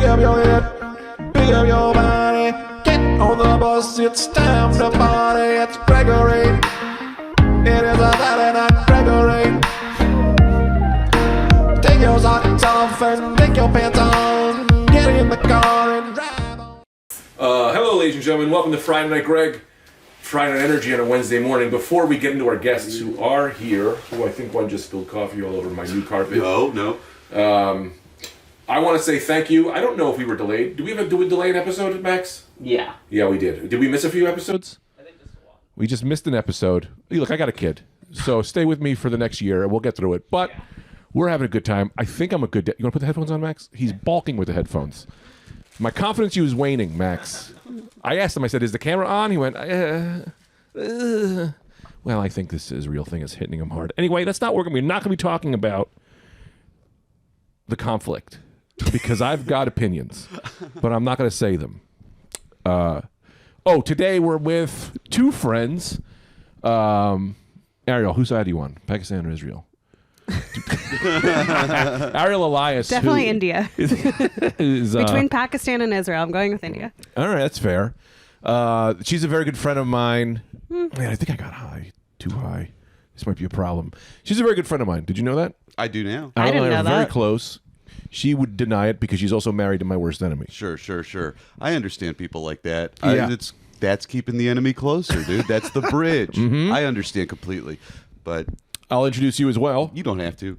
up your head, pick up your body. Get on the bus, it's time to party. It's Gregory. It is a Saturday night, Gregory. Take your socks off and take your pants on. Get in the car and drive on. Hello, ladies and gentlemen. Welcome to Friday Night Greg. Friday Night Energy on a Wednesday morning. Before we get into our guests who are here, who I think one just spilled coffee all over my new carpet. No. I want to say thank you. I don't know if we were delayed. Did we delay an episode, Max? Yeah. Yeah, we did. Did we miss a few episodes? I think just one. We just missed an episode. Hey, look, I got a kid. So stay with me for the next year and we'll get through it. But we're having a good time. I think I'm a good dad. You want to put the headphones on, Max? He's balking with the headphones. My confidence in you is waning, Max. I asked him, I said, is the camera on? He went, well, I think this is real thing is hitting him hard. Anyway, that's not working. We're not going to be talking about the conflict because I've got opinions, but I'm not going to say them. Today we're with two friends. Ariel, whose side are you on? Pakistan or Israel? Ariel Elias. Definitely India. Is, Between Pakistan and Israel, I'm going with India. All right, that's fair. She's a very good friend of mine. Man, I think I got high. Too high. This might be a problem. She's a very good friend of mine. Did you know that? I do now. I didn't know are very that. close. She would deny it because she's also married to my worst enemy. Sure. I understand people like that. Yeah. That's keeping the enemy closer, dude. That's the bridge. I understand completely. But I'll introduce you as well. you don't have to.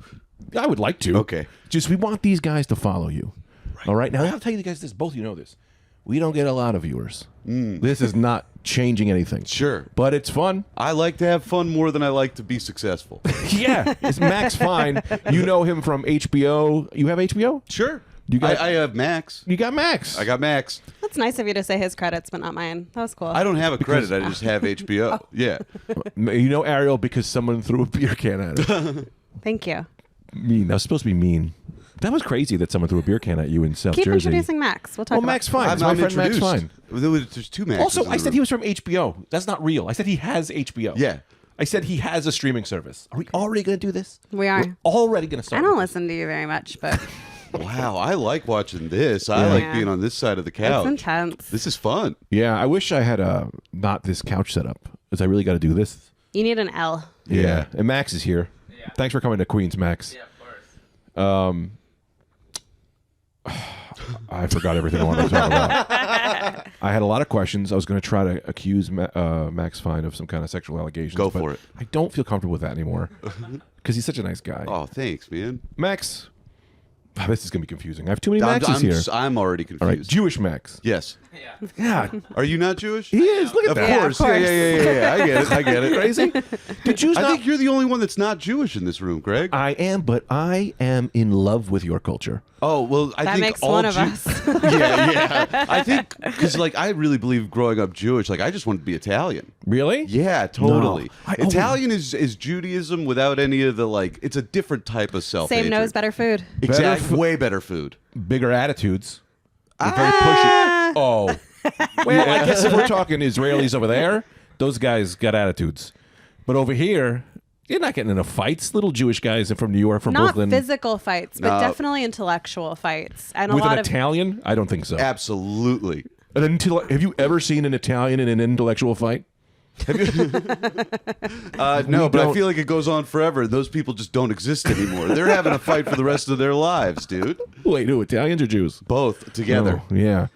I would like to. Okay. Just we want these guys to follow you. Right. All right. Now I'll tell you guys this. Both of you know this. We don't get a lot of viewers. This is not changing anything. Sure. But it's fun. I like to have fun more than I like to be successful. Yeah. It's Max Fine. You know him from HBO. You have HBO? Sure. You got- I have Max. You got Max. I got Max. That's nice of you to say his credits, but not mine. That was cool. I don't have a credit. I just have HBO. Yeah. You know Ariel because someone threw a beer can at her. Thank you. Mean. That was supposed to be mean. That was crazy that someone threw a beer can at you in South Keep Jersey. introducing Max. We'll talk Well, about Max Fine. I'm It's my friend Max introduced. Fine. There's two Maxes. Also, in I the said he room. was from HBO. That's not real. I said he has HBO. Yeah. I said he has a streaming service. Are we already going to do this? We are. We're already going to start. I don't with listen to you very much, but Wow, I like watching this. I like being on this side of the couch. it's intense. This is fun. this. Yeah, I wish I had not this couch set up because I really got to do this. You need an L. Yeah. And Max is here. Yeah. Thanks for coming to Queens, Max. Yeah, of course. I forgot everything I wanted to talk about. I had a lot of questions. I was going to try to accuse Max Fine of some kind of sexual allegations. Go but for it. I don't feel comfortable with that anymore because he's such a nice guy. Oh, thanks, man. Max, this is going to be confusing. I have too many Maxes here. I'm already confused. All right, Jewish Max. Yes. Yeah. Yeah, Are you not Jewish? he is. Look at Of that. Yeah, course. of course. Yeah. I get it. Crazy. The Jews I not. think you're the only one that's not Jewish in this room, Greg. I am, but I am in love with your culture. Oh, well, I That think makes all one of Jew- us. yeah. I think because I really believe growing up Jewish, I just wanted to be Italian. Really? Yeah, totally. No. Italian is Judaism without any of the it's a different type of self-hatred. Same nose, better food. Exactly. Way better food. Bigger attitudes. They're very pushy. Oh. Well, I guess if we're talking Israelis over there, those guys got attitudes. But over here, you're not getting into fights. Little Jewish guys from New York, from Not Brooklyn. physical fights, but No. definitely intellectual fights. And a With lot an of Italian? I don't think so. Absolutely. Have you ever seen an Italian in an intellectual fight? No, but I feel like it goes on forever. Those people just don't exist anymore. They're having a fight for the rest of their lives, dude. Wait, who? Italians or Jews? Both together. Oh, yeah.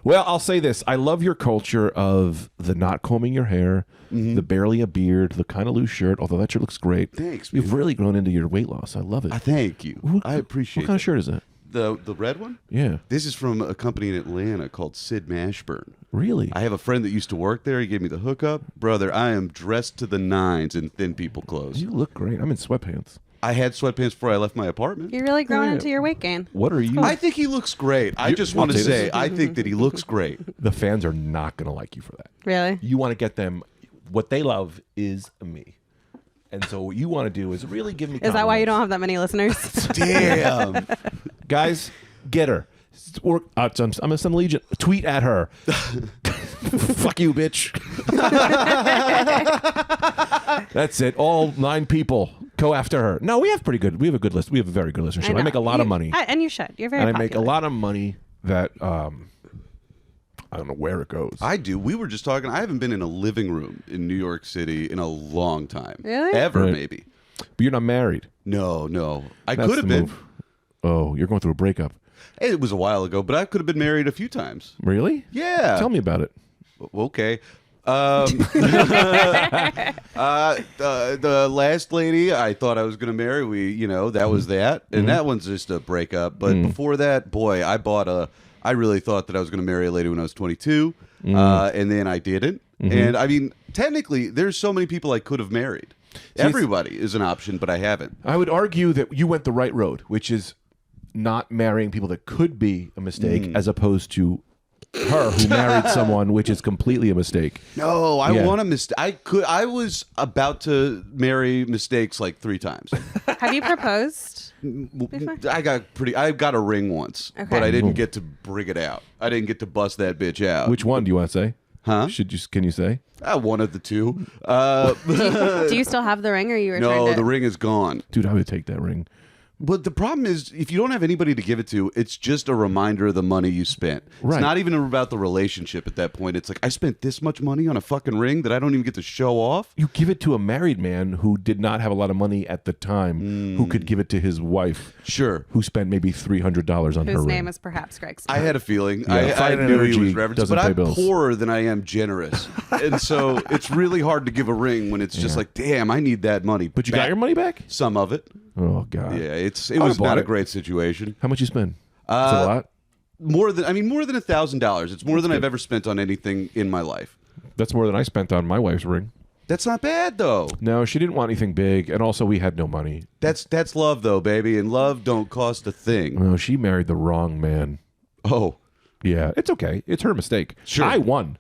Well, I'll say this. I love your culture of the not combing your hair, the barely a beard, the kind of loose shirt, although that shirt looks great. Thanks, You've man. really grown into your weight loss. I love it. Thank you. I appreciate What kind of that. shirt is that? The red one? Yeah. This is from a company in Atlanta called Sid Mashburn. Really? I have a friend that used to work there. He gave me the hookup. Brother, I am dressed to the nines in thin people clothes. You look great. I'm in sweatpants. I had sweatpants before I left my apartment. You're really growing Yeah. into your weight gain. What are you? I think he looks great. I just want to I'll say say, this. I think that he looks great. The fans are not going to like you for that. Really? You want to get them. What they love is me. And so what you want to do is really give me Is that why you compliments. don't have that many listeners? Damn. Guys, get her. Or, I'm going to send Legion. Tweet at her. Fuck you, bitch. That's it. All 9 people go after her. No, we have pretty good. We have a good list. We have a very good listenership. I make a lot of money. And you should. You're very And I popular. make a lot of money that I don't know where it goes. I do. We were just talking. I haven't been in a living room in New York City in a long time. Really? Ever, Right. maybe. But you're not married. No. I That's could have the been. move. Oh, you're going through a breakup. It was a while ago, but I could have been married a few times. Really? Yeah. Tell me about it. Okay. The last lady I thought I was going to marry, that was that. And that one's just a breakup. But before that, boy, I really thought that I was going to marry a lady when I was 22. And then I didn't. And I mean, technically, there's so many people I could have married. Everybody is an option, but I haven't. I would argue that you went the right road, which is not marrying people that could be a mistake, as opposed to her who married someone, which is completely a mistake. No, I Yeah. want a mistake. I was about to marry mistakes like 3 times. Have you proposed? I got a ring once, Okay. but I didn't get to bring it out. I didn't get to bust that bitch out. Which one do you want to say? Huh? Can you say? One of the two. Do you still have the ring, or you returned No, it? the ring is gone. Dude, I would take that ring. But the problem is, if you don't have anybody to give it to, it's just a reminder of the money you spent. Right. It's not even about the relationship at that point. It's like, I spent this much money on a fucking ring that I don't even get to show off. You give it to a married man who did not have a lot of money at the time, who could give it to his wife, Sure. who spent maybe $300 on her Whose ring. name is perhaps Greg Smith. I had a feeling. Yeah, I Fight and knew he Energy was referenced, doesn't but pay I'm bills. poorer than I am generous. And so it's really hard to give a ring when it's just like, damn, I need that money. But you got your money back? Some of it. Oh, God. Yeah, it I was bought not a it. great situation. How much you spend? Is it a lot? More than $1,000. It's more than I've ever spent on anything in my life. That's more than I spent on my wife's ring. That's not bad though. No, she didn't want anything big, and also we had no money. That's love though, baby, and love don't cost a thing. No, she married the wrong man. Oh, Yeah, it's okay. It's her mistake. Sure. I won.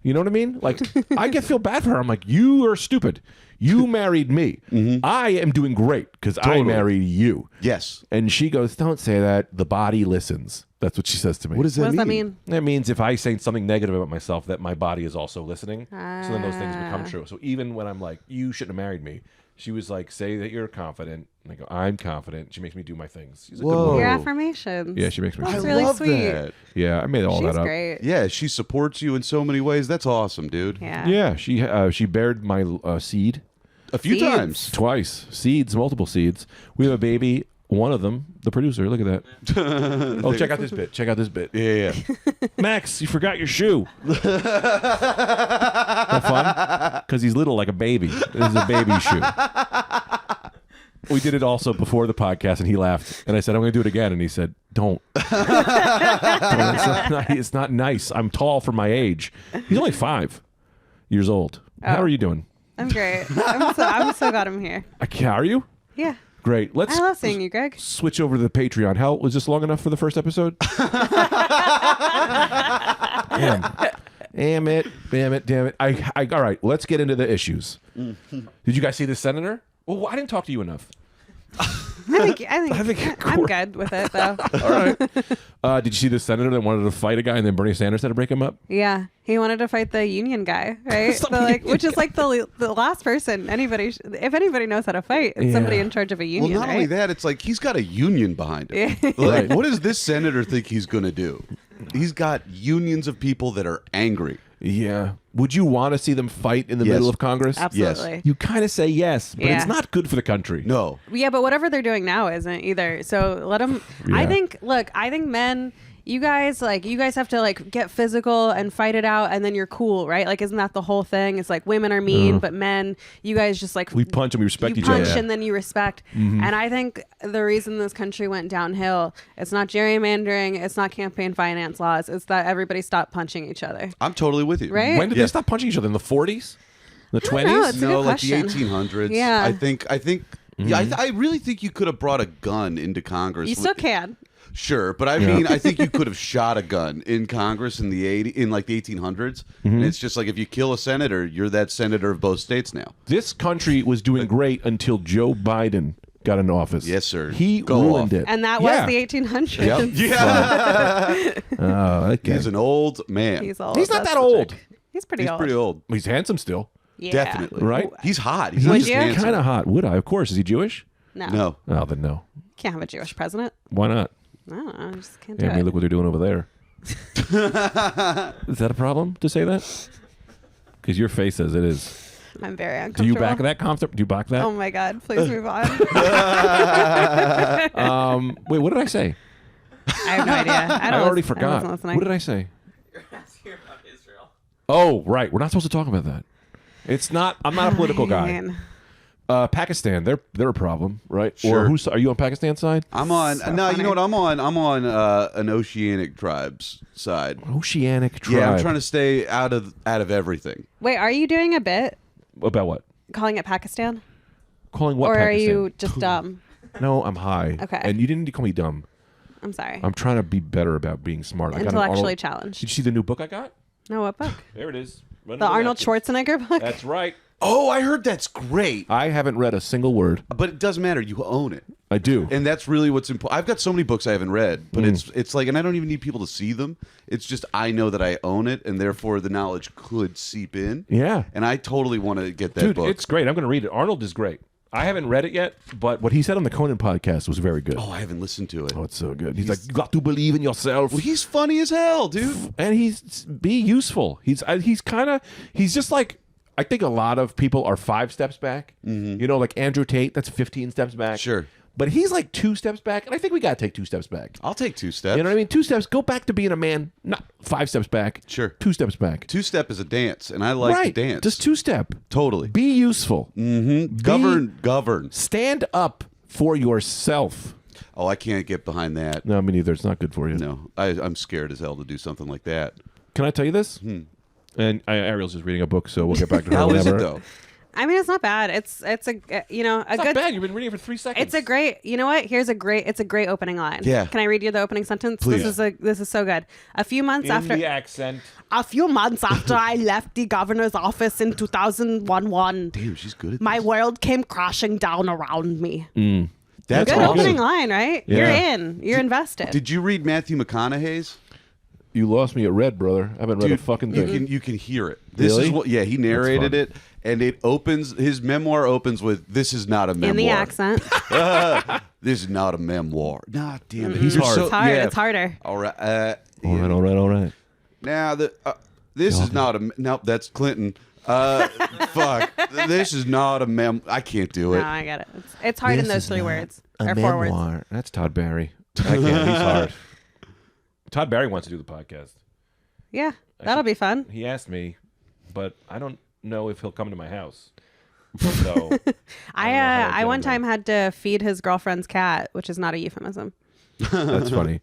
You know what I mean? Like, I feel bad for her. I'm like, you are stupid. You married me. I am doing great because I Totally. married you. yes. And she goes, don't say that. The body listens. That's what she says to me. What does what that does mean? that mean? That means if I say something negative about myself, that my body is also listening. So then those things become true. So even when I'm like, you shouldn't have married me, she was like, say that you're confident. And I go, I'm confident. She makes me do my things. She's a good Whoa. woman. Your affirmations. Yeah, she makes me. That's do really love sweet. that. Yeah, I made all She's that up. great. Yeah, she supports you in so many ways. That's awesome, dude. Yeah. Yeah, she bared my seed A few Seeds. times. twice. Seeds, multiple seeds. We have a baby. One of them, the producer. Look at that. Oh, check out this bit. Check out this bit. Yeah. Max, you forgot your shoe. That fun? Because he's little like a baby. This is a baby shoe. We did it also before the podcast, and he laughed. And I said, I'm going to do it again. And he said, don't. It's not nice. I'm tall for my age. He's only 5 years old. How Oh. are you doing? I'm great. I'm so glad I'm here. How are you? Yeah. Great. Let's I love seeing you, Greg. switch over to the Patreon. How was this long enough for the first episode? Damn it. All right, let's get into the issues. Did you guys see the senator? Well, I didn't talk to you enough. I think I'm good with it though. All right. Did you see the senator that wanted to fight a guy and then Bernie Sanders had to break him up? Yeah, he wanted to fight the union guy, right? Some So, like, union which is like the last person if anybody knows how to fight, it's somebody Yeah. in charge of a Well, union. not right? only that, it's like he's got a union behind him. Yeah. Like, what does this senator think he's going to do? He's got unions of people that are angry. Yeah. Would you want to see them fight in the Yes. middle of Congress? Absolutely. You kind of say yes, but Yeah. it's not good for the country. No. Yeah, but whatever they're doing now isn't either. So let them. Yeah. I think men. You guys have to like get physical and fight it out, and then you're cool, right? Like, isn't that the whole thing? It's like women are mean, but men, you guys just like We punch and we respect you each punch other. and then you respect. And I think the reason this country went downhill, it's not gerrymandering, it's not campaign finance laws, it's that everybody stopped punching each other. I'm totally with you. Right? When did Yeah. they stop punching each other? In the 40s? The don't know. 20s? It's a No, good like the question. 1800s. Yeah. I think. Yeah, I really think you could have brought a gun into Congress. You still can. Sure, but I mean, I think you could have shot a gun in Congress in the 1800s, and it's just like if you kill a senator, you're that senator of both states now. This country was doing great until Joe Biden got in office. Yes, sir. He Go ruined off. it. And that Yeah. was the 1800s. Yep. Yeah, Oh, okay. he's an old man. He's old. He's not that's that the old. trick. He's pretty He's old. pretty old. He's handsome still. Yeah. Definitely. Right? He's hot. He's He's not Would just you? handsome. kind of hot. Would I? Of course. Is he Jewish? No. No. Oh, then no. Can't have a Jewish president. Why not? I don't know. I just can't do Yeah, I mean, it. look what they're doing over there. Is that a problem to say that? Because your face says it is. I'm very Do uncomfortable. you back that concept? Do you back that? Oh my God! Please move on. Wait, what did I say? I have no idea. I already I forgot. wasn't listening. What did I say? You're asking about Israel. Oh, right. We're not supposed to talk about that. It's not. I'm not a political guy. Man. Pakistan, they're a problem, right? Sure. Or are you on Pakistan's side? I'm on. So no, you funny. know what? I'm on an oceanic tribe's side. Oceanic tribe. Yeah, I'm trying to stay out of everything. Wait, are you doing a bit About what? calling it Pakistan, Calling what? or are Pakistan? you just dumb? No, I'm high. Okay. And you didn't need to call me dumb. I'm sorry. I'm trying to be better about being smart. I got an Intellectually Arnold- challenged. Did you see the new book I got? No, what book? There it is. Running The the Arnold napkins. Schwarzenegger book. That's right. Oh, I heard that's great. I haven't read a single word. But it doesn't matter. You own it. I do. And that's really what's important. I've got so many books I haven't read, but it's like, and I don't even need people to see them. It's just I know that I own it, and therefore the knowledge could seep in. Yeah. And I totally want to get that Dude, book. it's great. I'm going to read it. Arnold is great. I haven't read it yet, but what he said on the Conan podcast was very good. Oh, I haven't listened to it. Oh, it's so good. He's like, you got to believe in yourself. Well, he's funny as hell, dude. And be useful. He's just like, I think a lot of people are 5 steps back. You know, like Andrew Tate, that's 15 steps back. Sure. But he's like 2 steps back, and I think we got to take 2 steps back. I'll take 2 steps. You know what I mean? 2 steps. Go back to being a man. Not 5 steps back. Sure. 2 steps back. 2-step is a dance, and I like right. to dance. Just 2-step. Totally. Be useful. Govern. Stand up for yourself. Oh, I can't get behind that. No, me neither. It's not good for you. No, I'm scared as hell to do something like that. Can I tell you this? And Ariel's just reading a book, so we'll get back to her How is whenever. it though? I mean, it's not bad. It's a It's not good. bad. You've been reading it for 3 seconds. It's a great. You know what? It's a great opening line. Yeah. Can I read you the opening sentence? Please. This is so good. A few months in after the accent. I left the governor's office in 2001, Damn, she's good at my this. world came crashing down around me. That's Good awesome. opening line, right? Yeah. You're in. You're invested. Did you read Matthew McConaughey's? You lost me at red, brother. I haven't read a fucking thing. You can hear it. This Really? is what. Yeah, he narrated fun. it, and it opens. His memoir opens with, "This is not a memoir." in the accent. This is not a memoir. Nah, damn it. He's You're hard. It's hard. yeah. It's harder. All right. All right. Now this is not a. Nope, that's Clinton. Fuck. This is not a I can't do No, it. I get it. It's hard in This those is 3 not words A or 4 words. memoir. That's Todd Barry. I can't. He's hard. Todd Barry wants to do the podcast. Yeah, that'll be fun. He asked me, but I don't know if he'll come to my house. So I one time had to feed his girlfriend's cat, which is not a euphemism. that's funny.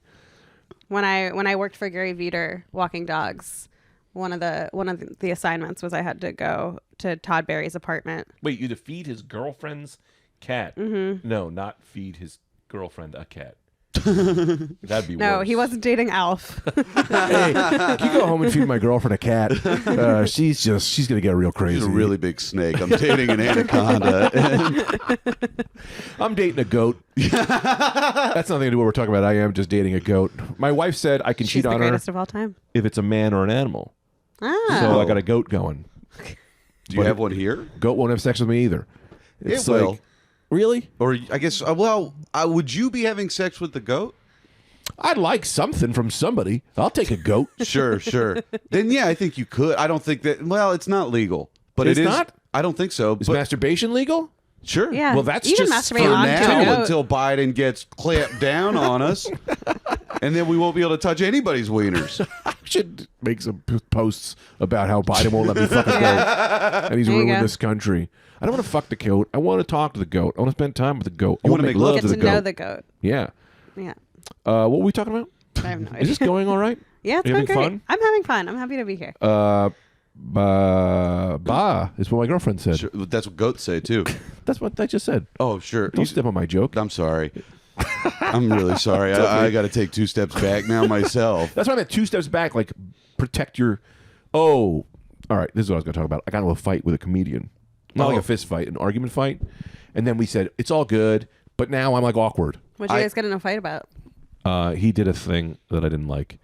When I worked for Gary Veter walking dogs, one of the assignments was I had to go to Todd Barry's apartment. Wait, you to feed his girlfriend's cat? Mm-hmm. No, not feed his girlfriend a cat. That'd be No, worse. he wasn't dating Alf. Hey, can you go home and feed my girlfriend a cat? She's gonna get real crazy. He's a really big snake. I'm dating an anaconda. I'm dating a goat. That's nothing to do with what we're talking about. I am just dating a goat. My wife said I can She's cheat the on her greatest of all time. if it's a man or an animal. Ah. So I got a goat going. Do you have one here? Goat won't have sex with me either. It's It will. Really? Or I guess, would you be having sex with the goat? I'd like something from somebody. I'll take a goat. Sure. Then yeah, I think you could. I don't think that. Well, it's not legal, but It's it is. not? I don't think so. Is But masturbation legal? sure. Yeah. Well, that's you can just masturbate For onto a now, goat. until Biden gets clamped down on us, and then we won't be able to touch anybody's wieners. I should make some posts about how Biden won't let me fuck a goat, and he's There you ruined go. this country. I don't want to fuck the goat. I want to talk to the goat. I want to spend time with the goat. I You want to wanna make make love Get to to the goat. know the goat. Yeah. Yeah. What were we talking about? I have no idea. Is this going all right? Yeah, it's You going having great. fun? I'm having fun. I'm happy to be here. Bah is what my girlfriend said. Sure, that's what goats say too. That's what I just said. Oh, sure. Don't step on my joke. I'm sorry. I'm really sorry. I got to take 2 steps back now myself. That's why I'm at 2 steps back. Like, protect your. Oh, all right. This is what I was going to talk about. I got into a fight with a comedian. Not like Oh. a fist fight, an argument fight. And then we said, it's all good. But now I'm like awkward. What'd you guys get in a fight about? He did a thing that I didn't like.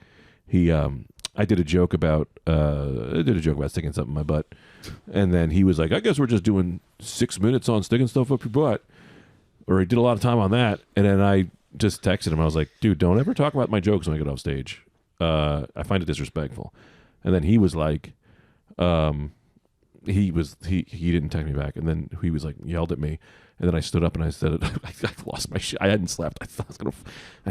I did a joke about sticking something in my butt. And then he was like, I guess we're just doing 6 minutes on sticking stuff up your butt. Or he did a lot of time on that. And then I just texted him. I was like, dude, don't ever talk about my jokes when I get off stage. I find it disrespectful. And then he was like, he didn't text me back. And then he was like, yelled at me. And then I stood up and I said, I lost my shit. I hadn't slept. I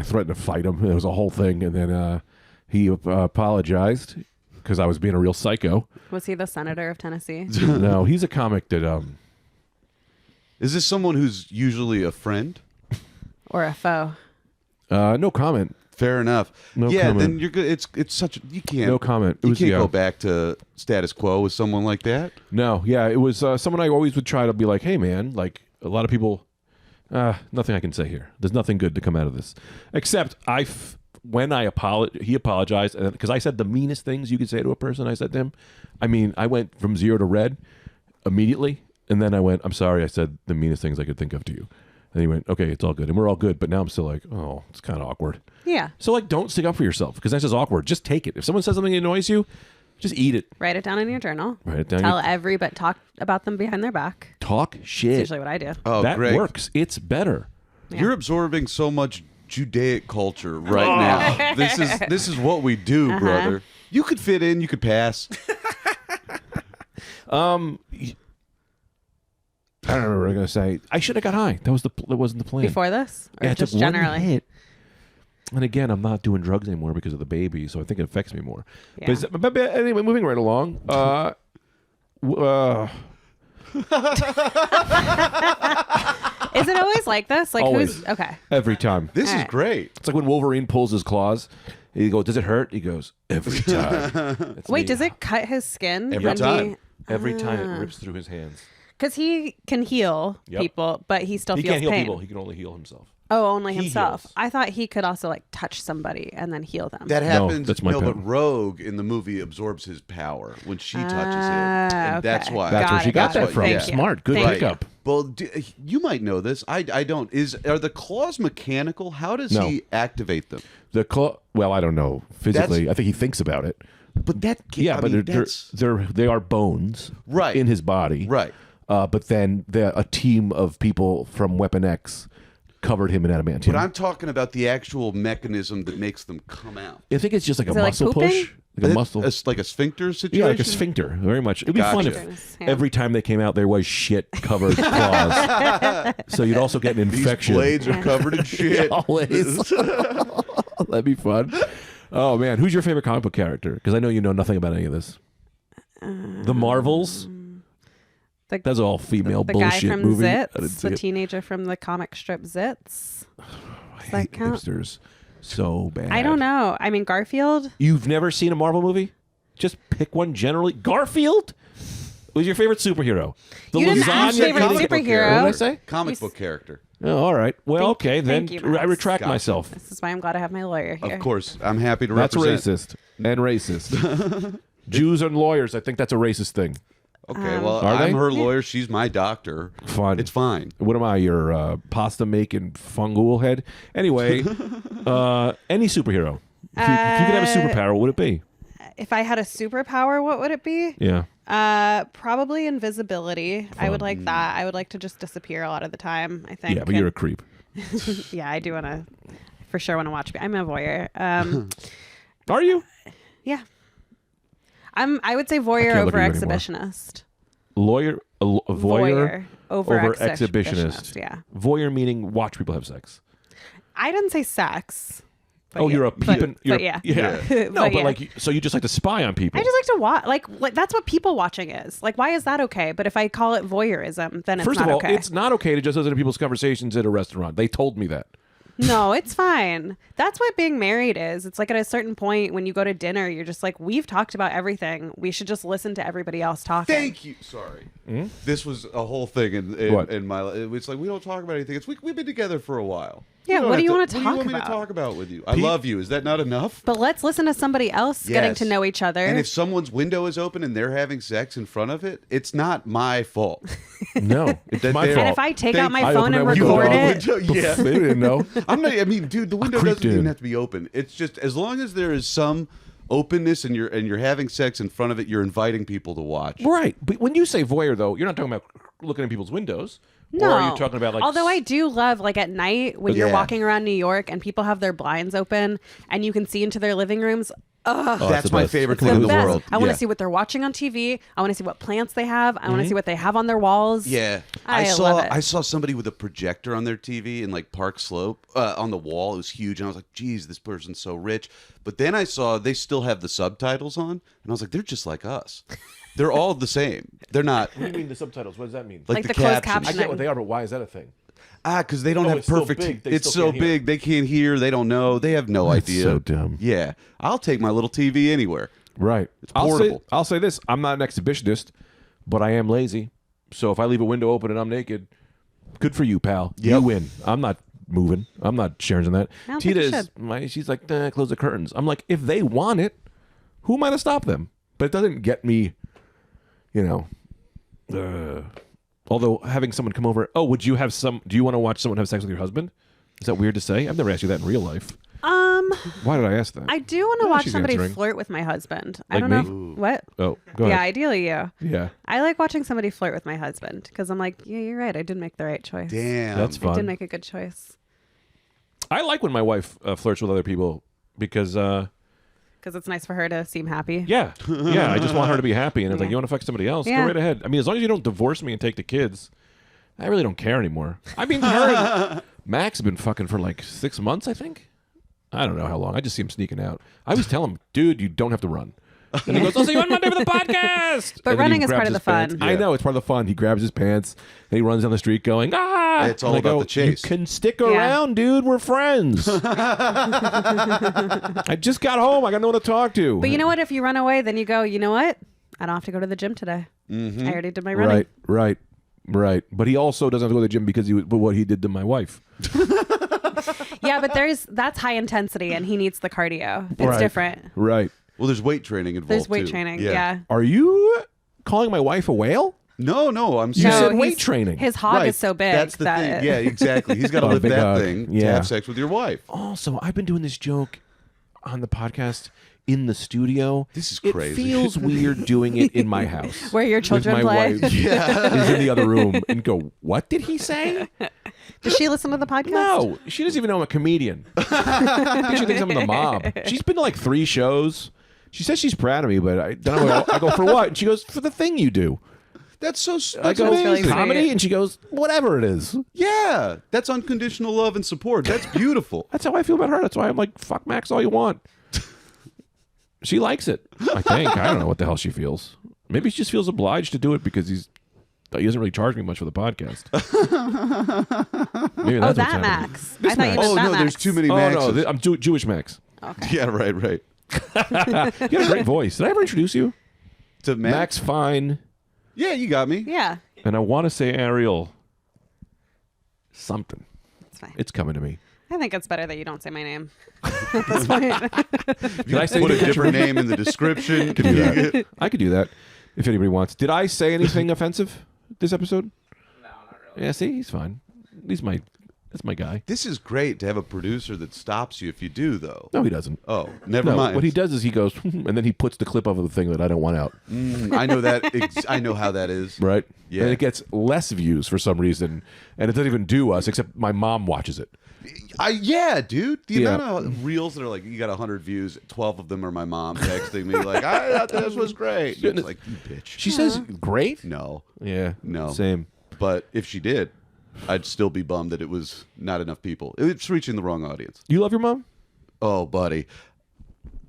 threatened to fight him. It was a whole thing. And then he apologized because I was being a real psycho. Was he the senator of Tennessee? No, he's a comic that. Is this someone who's usually a friend? Or a foe? No comment. Fair enough. No yeah, comment. then you're good. It's such you can't. No comment. You can't go back to status quo with someone like that. No, yeah, it was someone I always would try to be like, hey man, like a lot of people, nothing I can say here. There's nothing good to come out of this, except when he apologized, and because I said the meanest things you could say to a person, I said to him. I mean, I went from 0 to red immediately, and then I went, I'm sorry, I said the meanest things I could think of to you. And he went, okay, it's all good. And we're all good. But now I'm still like, oh, it's kind of awkward. Yeah. So, like, don't stick up for yourself because that's just awkward. Just take it. If someone says something that annoys you, just eat it. Write it down in your journal. Write it down. But talk about them behind their back. Talk That's shit. usually what I do. Oh, that Greg, works. It's better. Yeah. You're absorbing so much Judaic culture right now. This is what we do, brother. You could fit in. You could pass. I don't know what I'm going to say. I should have got high. That wasn't the plan. Before this? Or Yeah, I just took one generally? hit. And again, I'm not doing drugs anymore because of the baby, so I think it affects me more. Yeah. But anyway, moving right along. Is it always like this? Like Always. who's okay? Every time. This is Alright. great. It's like when Wolverine pulls his claws. He goes, does it hurt? He goes, every time. That's Wait, me. does it cut his skin? Every time. Every time it rips through his hands. Because he can heal Yep. people, but he still He feels can't heal pain. people. He can only heal himself. Oh, only He himself. heals. I thought he could also like touch somebody and then heal them. That happens. that's my but pen. Rogue in the movie absorbs his power when she touches him, Ah, and that's okay. why. That's where Got she it, got got that it. from. Thank you. Smart. Good Thank you. pickup. Well, you might know this. I don't. Are the claws mechanical? How does No. he activate them? The claw. Well, I don't know physically. I think he thinks about it. But that. Yeah, I but mean, they are bones Right. in his body. right. But then a team of people from Weapon X covered him in adamantium. But I'm talking about the actual mechanism that makes them come out. I think it's just like Is a it like muscle pooping? push. Like a muscle. Like a sphincter situation. Yeah, like a sphincter. Very much. It'd be fun Gotcha. if Yeah. every time they came out, there was shit-covered claws. So you'd also get an These infection. blades are covered in shit. Always. That'd be fun. Oh, man. Who's your favorite comic book character? Because I know you know nothing about any of this. The Marvels? That's all female the bullshit guy from movie. I didn't Zits, see the it. teenager from the comic strip Zits. I that hate count? hipsters so bad. I don't know. I mean, Garfield. You've never seen a Marvel movie? Just pick one generally. Garfield was your favorite superhero. The You didn't ask lasagna favorite eating- superhero. What did I say? Comic book character. Oh, all right. Well, Thank- okay. Then thank you, I Max. retract Gotcha. myself. This is why I'm glad I have my lawyer here. Of course, I'm happy to That's represent. racist and racist. Jews and lawyers. I think that's a racist thing. Okay, well, Are I'm they? her lawyer. She's my doctor. Fine. It's fine. What am I? Your pasta making fungal head? Anyway, any superhero. If you could have a superpower, what would it be? If I had a superpower, what would it be? Yeah. Probably invisibility. I would like that. I would like to just disappear a lot of the time, I think. Yeah, but you're a creep. Yeah, I do want to, for sure want to watch. I'm a voyeur. Are you? Yeah. I would say I voyeur can't look over at you anymore. exhibitionist. Lawyer, a voyeur over exhibitionist. Yeah. Voyeur meaning watch people have sex. I didn't say sex. But Oh, yeah, you're a peeping. But, you're but yeah. yeah. But No, but yeah. like, so you just like to spy on people. I just like to watch. Like that's what people watching is. Like, why is that okay? But if I call it voyeurism, then it's First not of all, okay. it's not okay to just listen to people's conversations at a restaurant. They told me that. No, it's fine. That's what being married is. It's like at a certain point when you go to dinner, you're just like, we've talked about everything. We should just listen to everybody else talking. Thank you. Sorry. This was a whole thing What? in my life. It's like we don't talk about anything. We've been together for a while. Yeah, We don't what do have you wanna What do you talk want me to about? talk about with you? I love you. Is that not enough? But let's listen to somebody else getting Yes. to know each other. And if someone's window is open and they're having sex in front of it, it's not my fault. No, it's That my they're- fault. and if I take They- out my I phone opened and that window. record You it, Window, yeah. They didn't know. I mean, dude, the window creeped doesn't even in. have to be open. It's just as long as there is some openness and you're having sex in front of it, you're inviting people to watch. Right. But when you say voyeur, though, you're not talking about looking in people's windows? No. Or are you talking about like? Although I do love like at night when you're Yeah. walking around New York and people have their blinds open and you can see into their living rooms. Oh, That's the my best. favorite It's thing in the best. world. I want to Yeah. see what they're watching on TV. I want to see what plants they have. I want to see what they have on their walls. Yeah, I saw love it. I saw somebody with a projector on their TV in like Park Slope on the wall. It was huge, and I was like, "Geez, this person's so rich." But then I saw they still have the subtitles on, and I was like, "They're just like us. They're all the same. They're not What do you mean the subtitles? What does that mean? Like the closed captions. I captioning. get what they are, but why is that a thing? Because they don't Oh, have it's so perfect. big, they It's still so can't hear. big they can't hear. They don't know. They have no That's idea. so dumb. Yeah, I'll take my little TV anywhere. Right. It's portable. I'll say this. I'm not an exhibitionist, but I am lazy. So if I leave a window open and I'm naked, good for you, pal. You Yep. win. I'm not moving. I'm not sharing in that. I don't think you Tita is she's like, nah, close the curtains. I'm like, if they want it, who am I to stop them? But it doesn't get me, although having someone come over, do you want to watch someone have sex with your husband? Is that weird to say? I've never asked you that in real life. Why did I ask that? I do want to Yeah, watch she's somebody answering. flirt with my husband. I Like don't know. me? What? Oh, go Yeah, ahead. ideally you. Yeah. I like watching somebody flirt with my husband because I'm like, yeah, you're right. I did make the right choice. Damn, That's I fun. did make a good choice I like when my wife flirts with other people because, because it's nice for her to seem happy. yeah, I just want her to be happy. And it's like, Yeah. you want to fuck somebody else? Go Yeah. right ahead. I mean, as long as you don't divorce me and take the kids, I really don't care anymore. I mean, her and Max have been fucking for like 6 months, I think. I don't know how long. I just see him sneaking out. I always tell him, dude, you don't have to run. And he goes, I'll see you on Monday for the podcast. But And then he running is grabs part of his the pants. fun. I know, it's part of the fun. He grabs his pants and he runs down the street going, ah. It's all And I about go, the chase. You can stick around, dude. We're friends. I just got home. I got no one to talk to. But you know what? If you run away, then you go, you know what? I don't have to go to the gym today. Mm-hmm. I already did my running. Right. But he also doesn't have to go to the gym because of what he did to my wife. Yeah, but that's high intensity and he needs the cardio. It's Right. different. Right. Well, there's weight training involved. There's weight too. training. Yeah. Are you calling my wife a whale? No, I'm You serious. said he's- weight training. His hog Right. is so big. That's the that thing. Yeah, exactly. He's got to Oh, lift big that hog. thing to Yeah. have sex with your wife. Also, I've been doing this joke on the podcast in the studio. This is It crazy. feels weird doing it in my house. Where your with children my play. wife is in the other room and go, what did he say? Does she listen to the podcast? No, she doesn't even know I'm a comedian. I think she thinks I'm in the mob. She's been to like 3 shows. She says she's proud of me, but then I go, for what? And she goes, for the thing you do. That's so. I That's go, really amazing. sweet. comedy? And she goes, whatever it is. Yeah, that's unconditional love and support. That's beautiful. That's how I feel about her. That's why I'm like, fuck Max all you want. She likes it, I think. I don't know what the hell she feels. Maybe she just feels obliged to do it because he doesn't really charge me much for the podcast. Maybe that's Oh, what's that happening. Max. This I thought you Max. meant Oh that no, Max. there's too many Oh Maxes. no, I'm Jewish Max. Yeah, right. You got a great voice. Did I ever introduce you? To Max Fine, Yeah, you got me. Yeah, and I want to say Ariel something. it's fine. It's coming to me. I think it's better that you don't say my name at this point. Did I say Put a anything- different name in the description. Could do that. I could do that if anybody wants. Did I say anything offensive this episode? No, not really. Yeah, see, he's fine. That's my guy. This is great to have a producer that stops you if you do, though. No, he doesn't. Oh, never No, mind. what he does is he goes, and then he puts the clip of the thing that I don't want out. I know that. I know how that is. Right? Yeah. And it gets less views for some reason, and it doesn't even do us, except my mom watches it. Yeah, dude. The Yeah. amount of reels that are like, you got 100 views, 12 of them are my mom texting me like, I thought this was great. It's like, you bitch. She says, great? No, Yeah. No. Same. but if she did, I'd still be bummed that it was not enough people. It's reaching the wrong audience. You love your mom? Oh, buddy.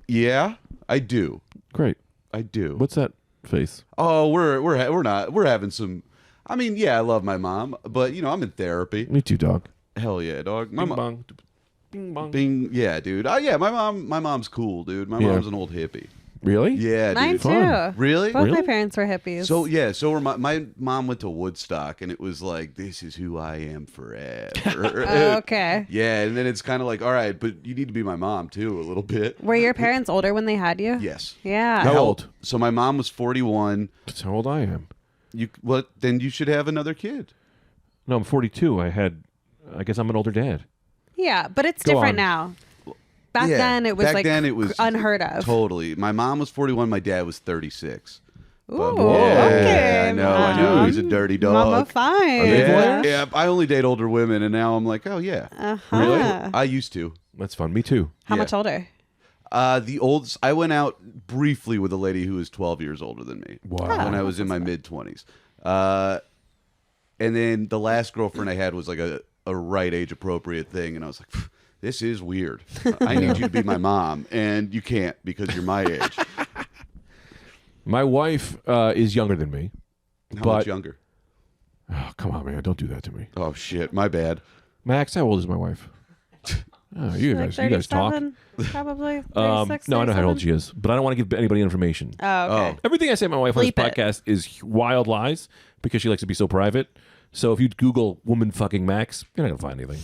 Yeah, I do. Great. I do. What's that face? Oh, we're having some. I mean, yeah, I love my mom, but I'm in therapy. Me too, dog. Hell yeah, dog. My Bing mom. bong. Bing bong. Bing, yeah, dude. Yeah, my mom's cool, dude. My Yeah. mom's an old hippie. Really? Yeah, Mine dude. too. Fun. Really? Both my Really? parents were hippies. So were my mom went to Woodstock, and it was like, this is who I am forever. Okay. Yeah, and then it's kind of like, all right, but you need to be my mom too a little bit. Were your parents older when they had you? Yes. Yeah. How old? So my mom was 41. That's how old I am. Then you should have another kid. No, I'm 42. I guess I'm an older dad. Yeah, but it's Go different on. now. Back Yeah, then, it was back like then it was unheard of. Totally. My mom was 41. My dad was 36. Ooh, But, okay. I know. He's a dirty dog. Mama fine. Are they Yeah, voyeurs? yeah. I only date older women, and now I'm like, oh yeah. Really? I used to. That's fun. Me too. How Yeah. much older? The oldest. I went out briefly with a lady who was 12 years older than me. Wow. When I was in my mid 20s. And then the last girlfriend I had was like a right age appropriate thing, and I was like, this is weird. I need you to be my mom, and you can't because you're my age. My wife is younger than me. How But- much younger? Oh, come on, man. Don't do that to me. Oh shit, my bad. Max, how old is my wife? Oh, you Like guys talk. 37, probably. No, 36, I know how old 37? she is, but I don't want to give anybody information. Oh, okay. Everything I say to my wife on this Bleep it. podcast is wild lies because she likes to be so private. So if you Google woman fucking Max, you're not gonna find anything.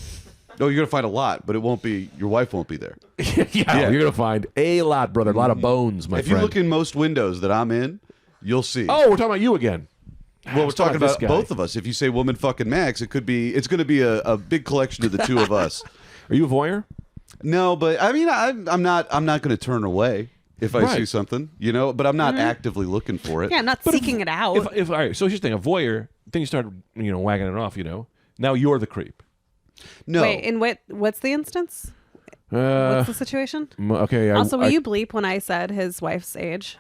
No, you're gonna find a lot, but it won't be. Your wife won't be there. Yeah, you're gonna find a lot, brother. A lot of bones, my If friend. you look in most windows that I'm in, you'll see. Oh, we're talking about you again. well, we're talking this about guy. both of us. If you say woman fucking Max, it could be. It's going to be a big collection of the two of us. Are you a voyeur? No, but I mean, I'm not going to turn away if I see Right. something, you know. But I'm not actively looking for it. Yeah, I'm not seeking it out. If all right, so here's the thing: a voyeur. Then you start, wagging it off. Now you're the creep. No. Wait, in what's the instance? What's the situation? Okay. Also, will you bleep when I said his wife's age?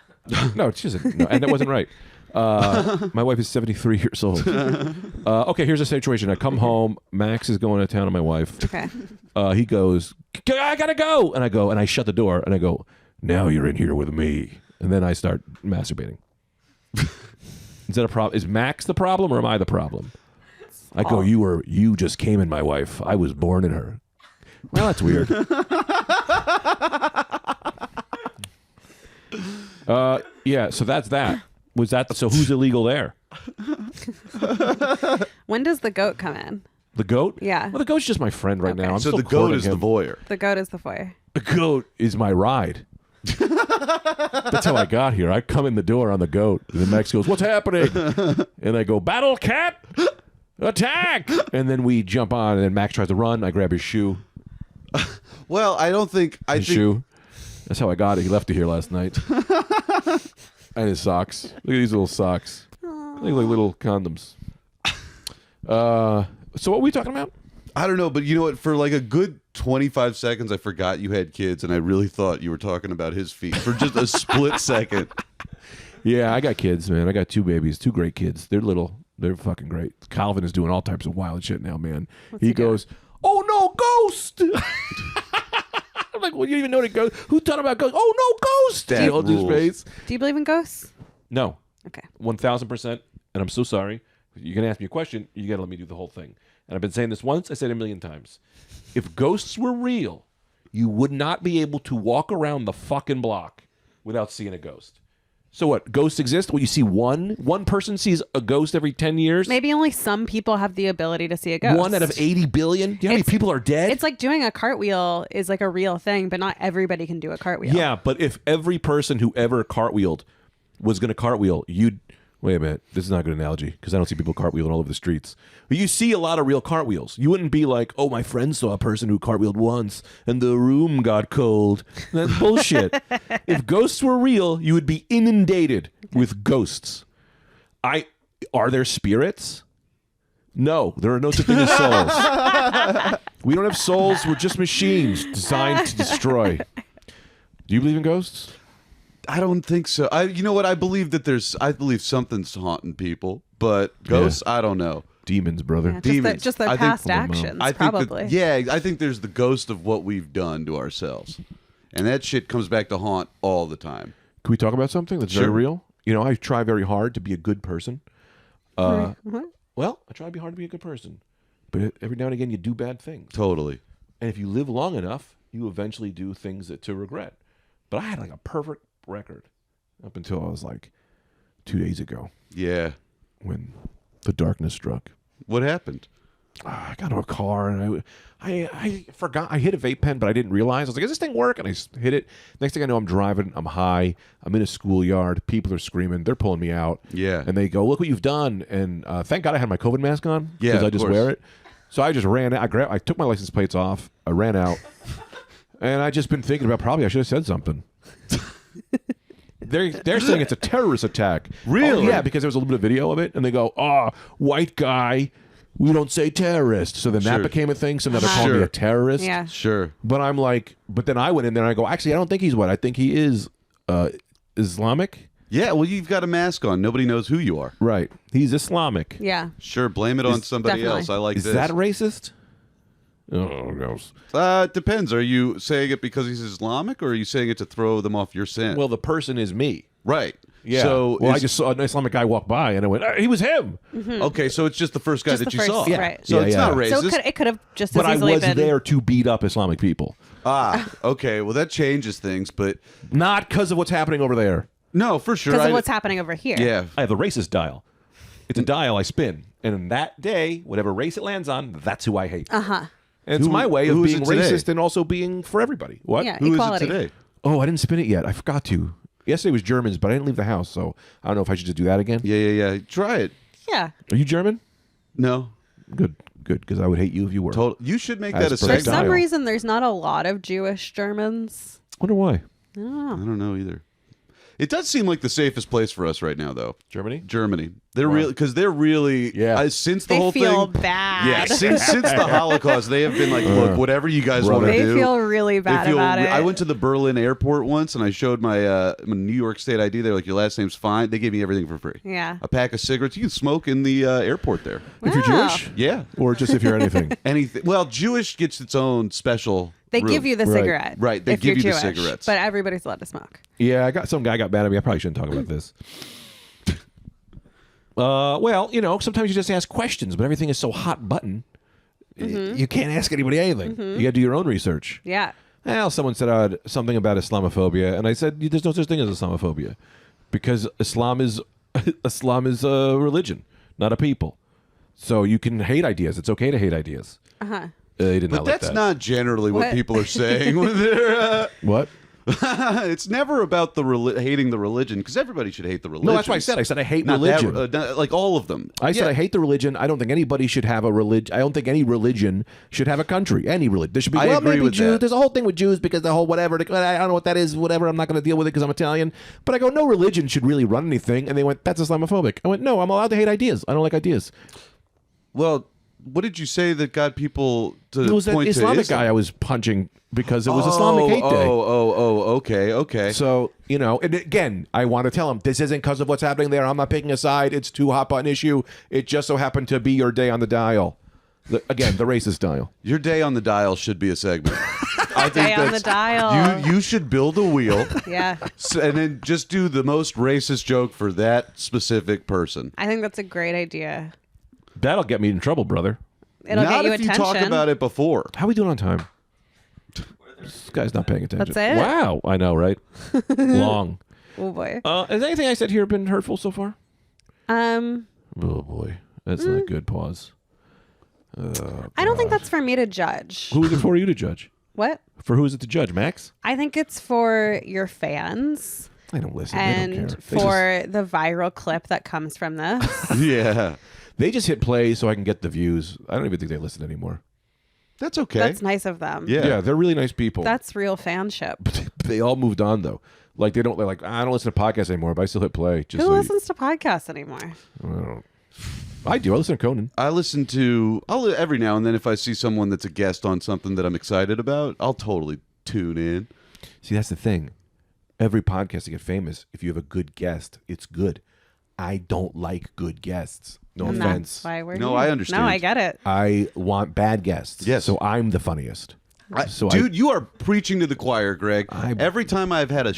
No, she doesn't. No, and that wasn't right. My wife is 73 years old. Okay, here's a situation. I come home. Max is going to town with my wife. Okay. He goes, I gotta go, and I go, and I shut the door, and I go, now you're in here with me, and then I start masturbating. Is that a problem? Is Max the problem, or am I the problem? I go, you just came in my wife. I was born in her. Well, that's weird. Yeah, so that's that. Was that so? Who's illegal there? When does the goat come in? The goat? Yeah. Well, the goat's just my friend right Okay. now. I'm So still the goat courting is the him. voyeur. The goat is the foyer. The goat is my ride. That's how I got here. I come in the door on the goat, and then Max goes, "What's happening?" And I go, "Battle cat, attack!" And then we jump on, and then Max tries to run. I grab his shoe. Well, I don't think I His think shoe. That's how I got it. He left it here last night. And his socks. Look at these little socks. They look like little condoms. So what were we talking about? I don't know, but you know what? For like a good 25 seconds, I forgot you had kids, and I really thought you were talking about his feet for just a split second. Yeah, I got kids, man. I got two babies, two great kids. They're little. They're fucking great. Calvin is doing all types of wild shit now, man. He goes, "Oh no, ghost!" I'm like, well, you even know the ghost? Who taught about ghosts? Oh no, ghost! That He holds his rules. face. Do you believe in ghosts? No, Okay. 1000%. And I'm so sorry. You're gonna ask me a question. You gotta let me do the whole thing. And I've been saying this once. I said it a million times. If ghosts were real, you would not be able to walk around the fucking block without seeing a ghost. So what? Ghosts exist? Well, you see one person sees a ghost every 10 years. Maybe only some people have the ability to see a ghost. One out of 80 billion. Do you know how many It's- people are dead? It's like doing a cartwheel is like a real thing, but not everybody can do a cartwheel. Yeah, but if every person who ever cartwheeled was going to cartwheel, you'd... Wait a minute. This is not a good analogy because I don't see people cartwheeling all over the streets. But you see a lot of real cartwheels. You wouldn't be like, oh, my friend saw a person who cartwheeled once and the room got cold. That's bullshit. If ghosts were real, you would be inundated with ghosts. Are there spirits? No, there are no such thing as souls. We don't have souls. We're just machines designed to destroy. Do you believe in ghosts? I don't think so. You know what? I believe something's haunting people, but ghosts, I don't know. Demons, brother. Yeah, Demons. just their I think past from my mom. actions, I think probably. I think there's the ghost of what we've done to ourselves, and that shit comes back to haunt all the time. Can we talk about something that's very Sure. real? I try very hard to be a good person. Well, I try to be hard to be a good person. But every now and again, you do bad things. Totally. And if you live long enough, you eventually do things to regret. But I had like a perfect record up until I was like 2 days ago Yeah. when the darkness struck. What happened? I got into a car and I forgot. I hit a vape pen, but I didn't realize. I was like, does this thing work? And I hit it. Next thing I know, I'm driving. I'm high. I'm in a schoolyard. People are screaming. They're pulling me out. Yeah. And they go, look what you've done. And thank God I had my COVID mask on. Yeah, Because I of just course. wear it. So I just ran out. I took my license plates off. I ran out. And I just been thinking about probably I should have said something. they're saying it's a terrorist attack. Really? Oh, yeah, because there was a little bit of video of it, and they go, "Oh, white guy, we don't say terrorist." So then that Sure. became a thing. So now they're calling Sure. me a terrorist. Yeah. Sure. But I'm like, but then I went in there and I go, actually, I don't think he's white. I think he is Islamic. Yeah, well, you've got a mask on. Nobody knows who you are. Right. He's Islamic. Yeah. Sure, blame it on somebody definitely. else. I like Is this. that racist? Oh, no. It depends. Are you saying it because he's Islamic, or are you saying it to throw them off your scent? Well, the person is me. right. Yeah. So, well, I just saw an Islamic guy walk by, and I went, he was him. okay, so it's just the first guy Just that the you first, saw. Yeah. right. So Yeah, it's yeah. not racist. So it could have just But as I easily was been. there to beat up Islamic people. Okay. Well, that changes things, but Not because of what's happening over there. no, for sure. Because of what's happening over here. Yeah. I have a racist dial. It's a dial I spin. And in that day, whatever race it lands on, that's who I hate. Uh-huh. And it's Who- my way of who is being it today? racist and also being for everybody. What? Yeah. Who is Equality. it today? Oh, I didn't spin it yet. I forgot to. Yesterday was Germans, but I didn't leave the house, so I don't know if I should just do that again. Yeah. Try it. Yeah. Are you German? No. Good, because I would hate you if you were. Total. You should make As that a per For segment. style. some reason, there's not a lot of Jewish Germans. Wonder why. I don't know either. It does seem like the safest place for us right now, though. Germany? Germany. They're really because they're really Yeah. since the They whole feel thing. bad. Yeah, since the Holocaust, they have been like, look, whatever you guys want to They do. feel really bad about it. I went to the Berlin airport once, and I showed my New York State ID. They're like, your last name's fine. They gave me everything for free. Yeah. A pack of cigarettes. You can smoke in the airport there. If you're Wow. Jewish? Yeah. Or just if you're anything? Anything. Well, Jewish gets its own special. They room. give you the Right. cigarette. Right, they if give you're you the Jewish, cigarettes. But everybody's allowed to smoke. Yeah, some guy got mad at me. I probably shouldn't talk about this. Well, sometimes you just ask questions, but everything is so hot button. You can't ask anybody anything. You got to do your own research. Yeah. Well, someone said something about Islamophobia, and I said there's no such thing as Islamophobia, because Islam is a religion, not a people. So you can hate ideas. It's okay to hate ideas. Uh-huh. They did But not like that's that. not generally what What? people are saying when they're. What? It's never about the hating the religion, because everybody should hate the religion. No, that's what I said. I said I hate Not religion. like all of them. I said Yeah. I hate the religion. I don't think anybody should have a religion. I don't think any religion should have a country. Any religion. There should be. I Well, agree maybe with Jews. that. There's a whole thing with Jews because the whole whatever. I don't know what that is. Whatever. I'm not going to deal with it because I'm Italian. But I go, no religion should really run anything. And they went, that's Islamophobic. I went, no, I'm allowed to hate ideas. I don't like ideas. Well, what did you say that got people to It was that point Islamic to Islam? guy I was punching because it was Islamic hate day. Okay. So, and again, I want to tell him this isn't because of what's happening there. I'm not picking a side. It's too hot button issue. It just so happened to be your day on the dial. Again, the racist dial. Your day on the dial should be a segment. I think Day on the dial. You should build a wheel. Yeah. And then just do the most racist joke for that specific person. I think that's a great idea. That'll get me in trouble, brother. It'll Not get you if attention. you talk about it before. How are we doing on time? This guy's not paying attention. That's it? Wow. I know, right? Long. Oh boy. Has anything I said here been hurtful so far? Um, Oh, boy. That's not good. Pause. I don't think that's for me to judge. Who is it for you to judge? What? For who is it to judge, Max? I think it's for your fans I don't listen. They and don't care. for the viral clip that comes from this. Yeah. They just hit play so I can get the views. I don't even think they listen anymore. That's okay. That's nice of them. Yeah. They're really nice people. That's real fanship. They all moved on though. Like they're like, I don't listen to podcasts anymore, but I still hit play. Just Who so listens to podcasts anymore? I do. I listen to Conan. I'll every now and then if I see someone that's a guest on something that I'm excited about, I'll totally tune in. See, that's the thing. Every podcast to get famous, if you have a good guest, it's good. I don't like good guests. No And offense. that's why we're No, here. I understand. No, I get it. I want bad guests. Yes. So I'm the funniest. Dude, you are preaching to the choir, Greg. Every time I've had a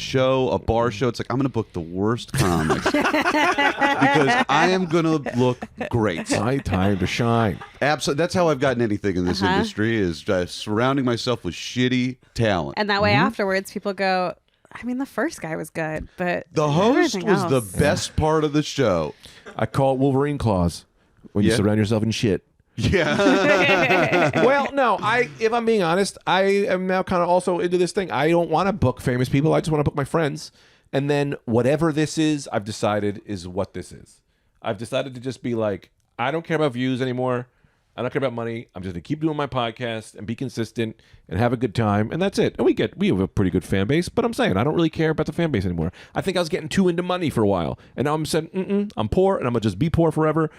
bar show, it's like I'm going to book the worst comic because I am going to look great. It's my time to shine. Absolutely, that's how I've gotten anything in this industry is just surrounding myself with shitty talent. And that way afterwards, people go, I mean, the first guy was good, but The host everything was else. the best part of the show. I call it Wolverine claws when you Yeah. surround yourself in shit. Yeah. Well, no, if I'm being honest, I am now kind of also into this thing. I don't want to book famous people. I just want to book my friends. And then whatever this is, I've decided is what this is. I've decided to just be like, I don't care about views anymore. I don't care about money. I'm just going to keep doing my podcast and be consistent and have a good time. And that's it. And we have a pretty good fan base, but I'm saying I don't really care about the fan base anymore. I think I was getting too into money for a while. And now I'm saying, I'm poor and I'm going to just be poor forever.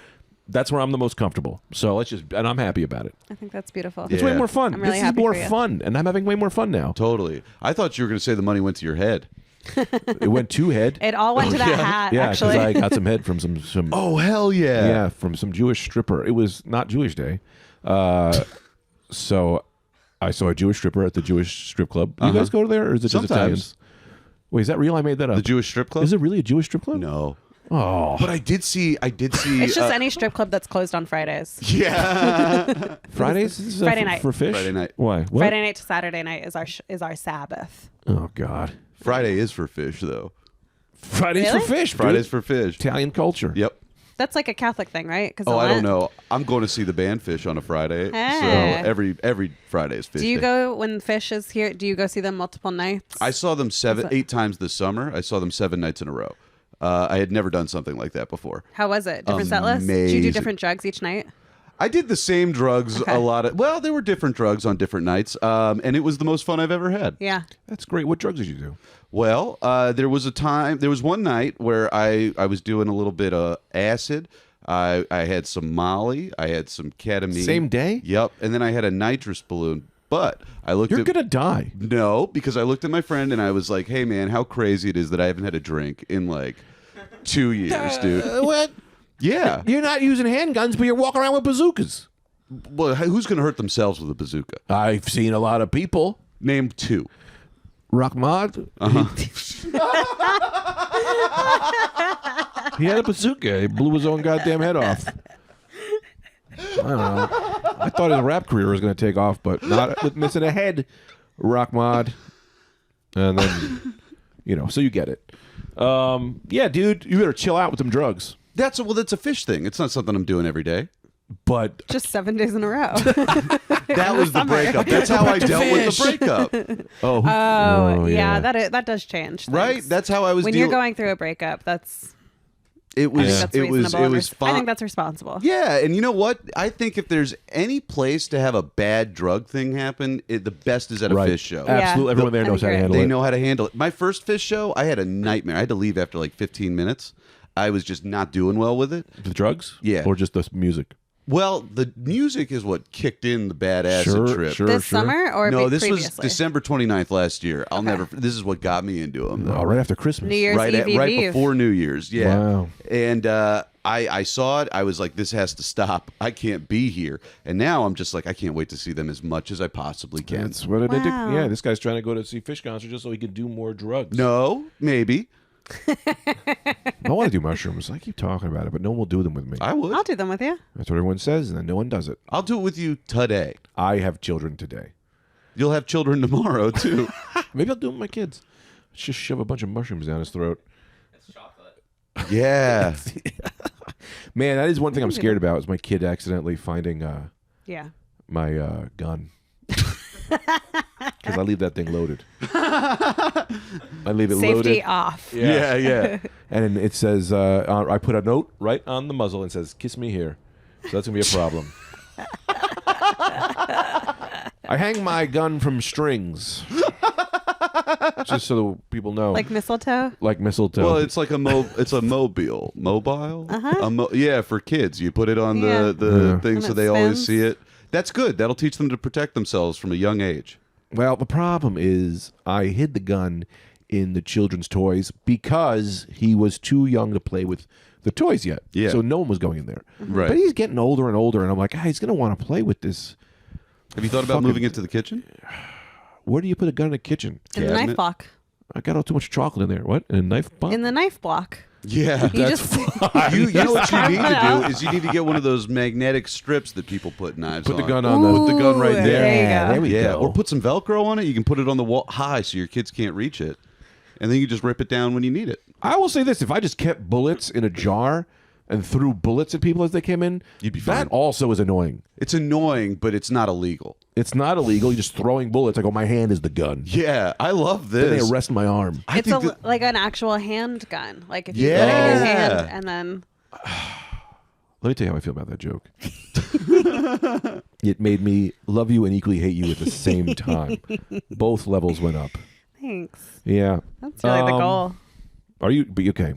That's where I'm the most comfortable. So and I'm happy about it. I think that's beautiful. It's way more fun. I'm really this is happy more for you. fun. And I'm having way more fun now. Totally. I thought you were going to say the money went to your head. It went to head. It all went to that hat, Yeah, because actually. I got some head from some Oh, hell yeah. yeah, from some Jewish stripper. It was not Jewish Day. So I saw a Jewish stripper at the Jewish strip club. You guys go there, or is it just Sometimes. Italians? Wait, is that real? I made that up. The Jewish strip club? Is it really a Jewish strip club? No. Oh, But I did see. It's just any strip club that's closed on Fridays. Yeah. Fridays is Friday night. for fish. Friday night. Why? What? Friday night to Saturday night is our Sabbath. Oh God. Friday is for fish, though. Fridays Really? for fish. Dude. Fridays for fish. Italian culture. Yep. That's like a Catholic thing, right? 'Cause Oh, of I don't Lent. know. I'm going to see the band Fish on a Friday. Hey. So every Friday is fish. Do you day. go when Fish is here? Do you go see them multiple nights? I saw them 8 times this summer. I saw them 7 nights in a row. I had never done something like that before. How was it? Different set list? Did you do Amazing. different drugs each night? I did the same drugs a lot of. Well, there were different drugs on different nights, and it was the most fun I've ever had. Yeah. That's great. What drugs did you do? Well, there was one night where I was doing a little bit of acid. I had some Molly. I had some ketamine. Same day? Yep. And then I had a nitrous balloon. But I looked You're at gonna die. No, because I looked at my friend and I was like, "Hey, man, how crazy it is that I haven't had a drink in like 2 years, dude." What? Yeah. You're not using handguns, but you're walking around with bazookas. Well, who's going to hurt themselves with a bazooka? I've seen a lot of people. Name 2. Rahmad. He had a bazooka. He blew his own goddamn head off. I don't know. I thought his rap career was going to take off, but not with missing a head. Rahmad. And then, so you get it. Yeah, dude, you better chill out with them drugs. That's a fish thing. It's not something I'm doing every day. But Just 7 days in a row. That was the breakup. That's how I dealt with the breakup. Oh, yeah, that does change. Right? things. That's how I was when you're going through a breakup. It was That's it was reasonable. it was fun. I think that's responsible. Yeah, and you know what? I think if there's any place to have a bad drug thing happen, the best is at a fish show. Absolutely. Everyone there I knows how to agree. handle They it. know how to handle it. My first fish show, I had a nightmare. I had to leave after like 15 minutes. I was just not doing well with it. The drugs? Yeah. Or just the music? Well, the music is what kicked in the bad acid trip. This summer or No, this was previously? December 29th last year. I'll never. This is what got me into them. Oh, right after Christmas. New Year's right Eve, right Eve. before New Year's. Yeah. Wow. And I saw it. I was like, this has to stop. I can't be here. And now I'm just like, I can't wait to see them as much as I possibly can. That's what it did. Wow. Yeah, this guy's trying to go to see Fish concert just so he can do more drugs. No, maybe I want to do mushrooms. I keep talking about it, but no one will do them with me. I would. I'll do them with you. That's what everyone says, and then no one does it. I'll do it with you today. I have children today. You'll have children tomorrow too. Maybe I'll do it with my kids. Let's just shove a bunch of mushrooms down his throat. It's chocolate. Yeah. Man, that is one thing I'm scared about is my kid accidentally finding Yeah. my gun. Because I leave that thing loaded. I leave it Safety loaded. off. Yeah. And it says, I put a note right on the muzzle and says, "Kiss me here." So that's going to be a problem. I hang my gun from strings. Just so people know. Like mistletoe? Like mistletoe. Well, it's like it's a mobile. Yeah, for kids. You put it on Yeah. the thing And so it they always spins. see it. That's good. That'll teach them to protect themselves from a young age. Well, the problem is I hid the gun in the children's toys because he was too young to play with the toys yet. Yeah. So no one was going in there. Right. But he's getting older and older, and I'm like, he's going to want to play with this. Have you thought about Fucking- moving into the kitchen? Where do you put a gun in the kitchen? In the knife Cabinet? block. I got all too much chocolate in there. What? In a knife box? In the knife block. Yeah. You just You know what you need to out. do is you need to get one of those magnetic strips that people put knives Put on. the gun on the... Ooh, Put the gun right there. There you go. There we Yeah, go. or put some Velcro on it. You can put it on the wall high so your kids can't reach it. And then you just rip it down when you need it. I will say this. If I just kept bullets in a jar and threw bullets at people as they came in, You'd be that fine. also is annoying. It's annoying, but it's not illegal. It's not illegal. You're just throwing bullets. I go, my hand is the gun. Yeah, I love Then they this. arrest my arm. I it's think that- like an actual handgun. Like if you put it in Yeah. your hand and then Let me tell you how I feel about that joke. It made me love you and equally hate you at the same time. Both levels went up. Thanks. Yeah. That's really the goal. Are you? But okay.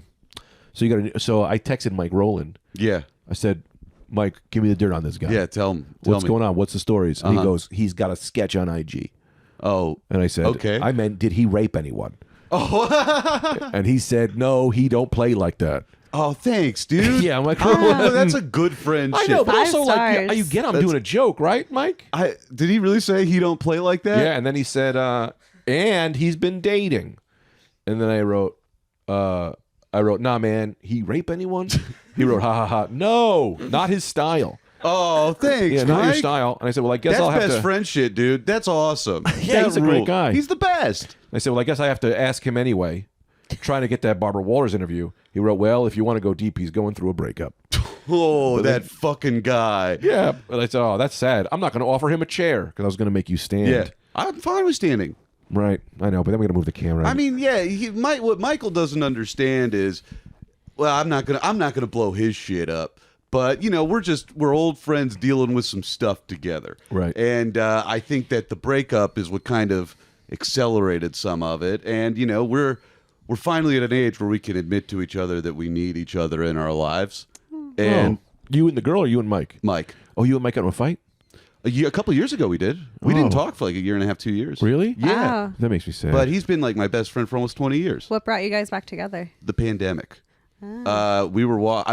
So you got. So I texted Mike Rowland. Yeah. I said, Mike, give me the dirt on this guy. Yeah, tell him. Tell What's me. going on? What's the stories? And he goes, he's got a sketch on IG. Oh. And I said, Okay. I meant, did he rape anyone? Oh. And he said, no, he don't play like that. Oh, thanks, dude. Yeah, I'm like, oh, that's a good friendship. I know, but 5 also like, stars. you get I'm doing a joke, right, Mike? Did he really say he don't play like that? Yeah, and then he said, and he's been dating. And then I wrote, nah, man, he rape anyone? He wrote, ha ha ha. No, not his style. Oh, thanks, Yeah, not your Mike. style. And I said, well, I guess That's I'll have best to. friend shit, dude. That's awesome. Yeah, That he's a great ruled. guy. He's the best. I said, well, I guess I have to ask him anyway. Trying to get that Barbara Walters interview. He wrote, well, if you want to go deep, he's going through a breakup. Oh, that fucking guy. Yeah. And I said, oh, that's sad. I'm not going to offer him a chair because I was going to make you stand. Yeah. I'm fine with standing. Right. I know, but then we got to move the camera. I mean, yeah, what Michael doesn't understand is, well, I'm not gonna blow his shit up, but you know, we're old friends dealing with some stuff together, Right. And I think that the breakup is what kind of accelerated some of it, and you know, we're finally at an age where we can admit to each other that we need each other in our lives, and you and the girl, or you and Mike? Mike. Oh, you and Mike got in a fight? A couple years ago, we did. We didn't talk for like a year and a half, 2 years. Really? Yeah. Wow. That makes me sad. But he's been like my best friend for almost 20 years. What brought you guys back together? The pandemic. I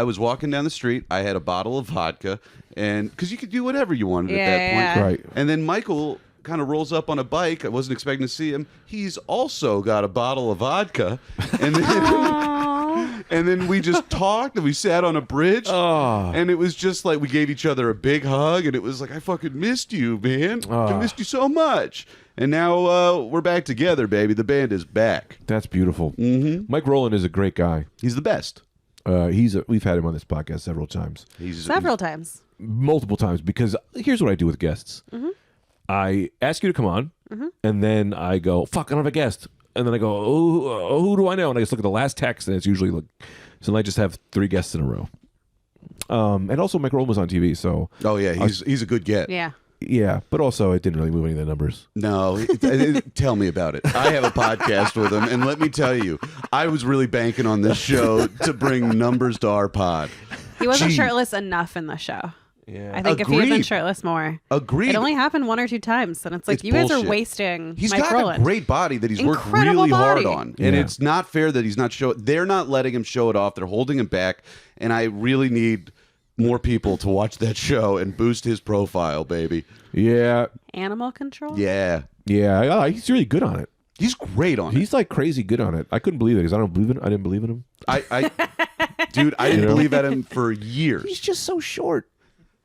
was walking down the street. I had a bottle of vodka, and because you could do whatever you wanted at that point. Yeah. Right. And then Michael kind of rolls up on a bike. I wasn't expecting to see him. He's also got a bottle of vodka, and then and then we just talked and we sat on a bridge, and it was just like we gave each other a big hug, and it was like, I fucking missed you, man. I missed you so much. And now we're back together, baby. The band is back. That's beautiful. Mm-hmm. Mike Rowland is a great guy. He's the best. We've had him on this podcast several times. Several times. Multiple times, because here's what I do with guests. Mm-hmm. I ask you to come on, and then I go, fuck, I don't have a guest. And then I go, oh, who do I know? And I just look at the last text, and it's usually like, so I just have 3 guests in a row. And also Mike Rowland was on TV, so. Oh, yeah, he's a good get. Yeah. Yeah, but also it didn't really move any of the numbers. No, tell me about it. I have a podcast with him, and let me tell you, I was really banking on this show to bring numbers to our pod. He wasn't Gee. shirtless enough in the show. Yeah. I think if he had been Agreed. shirtless more. Agreed. It only happened 1 or 2 times. And it's like, It's you guys are bullshit. wasting He's Mike got Rowland. a great body that he's worked Incredible really hard body. on, and Yeah. it's not fair that he's not they're not letting him show it off. They're holding him back, and I really need more people to watch that show and boost his profile, baby. Yeah. Animal control? Yeah, Yeah. He's really good on it. he's great on it. He's like crazy good on it. I couldn't believe it because I didn't believe in him. Dude, I didn't believe at him for years. He's just so short.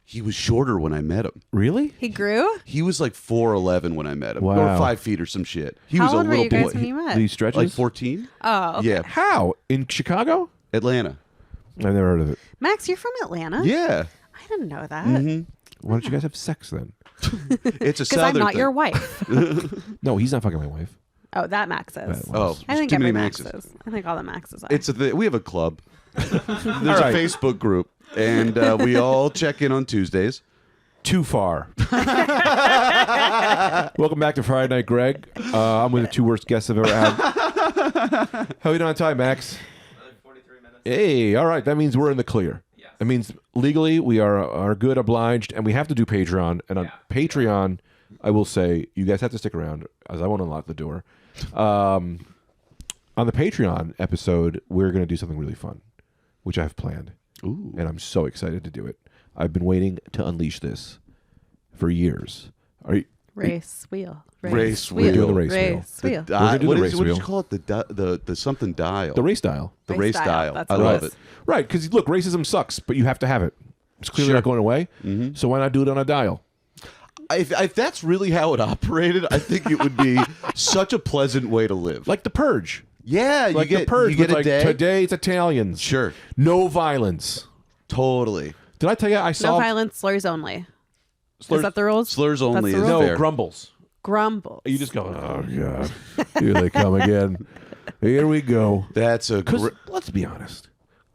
He was shorter when I met him. Really? He grew? He was like 4'11" when I met him, Wow. or 5 feet or some shit. He How was a old were little you guys boy. when you met? These stretches? Like 14. Oh, okay. Yeah, How? In Chicago? Atlanta. I've never heard of it. Max, you're from Atlanta? Yeah, I didn't know that. Why don't you guys have sex then? it's a Because I'm southern not thing. your wife. No, he's not fucking my wife. Oh, that Max is. Oh, I think too every many Max Maxes. is. I think all the Maxes are. It's we have a club. There's right. a Facebook group, and we all check in on Tuesdays. Too far. Welcome back to Friday Night Greg. I'm with the 2 worst guests I've ever had. How are you doing on time, Max? Another 43 minutes. Hey, all right. That means we're in the clear. Yes. That means legally we are good, obliged, and we have to do Patreon. And on Patreon, I will say you guys have to stick around as I won't unlock the door. On the Patreon episode, we're going to do something really fun, which I have planned. Ooh. And I'm so excited to do it. I've been waiting to unleash this for years. Are you? Race wheel. Race We're wheel. doing the race wheel. Race wheel. The gonna do what the is- race what did wheel. you call it? The something dial. The race dial. The Race race dial. dial. That's I what it love is. it. Right, because look, racism sucks, but you have to have it. It's clearly Sure. not going away. So why not do it on a dial? If that's really how it operated, I think it would be such a pleasant way to live. Like the Purge. Yeah, Like you get the Purge. you get with a like, day. Today's Italians. Sure, No violence. totally. Did I tell you I No saw violence, slurs only. slurs? Is that the rules? Slurs That's only the is rule? No, fair. grumbles. Grumbles. You just go, oh, God. Here they come again. Here we go. That's a Because let's be honest.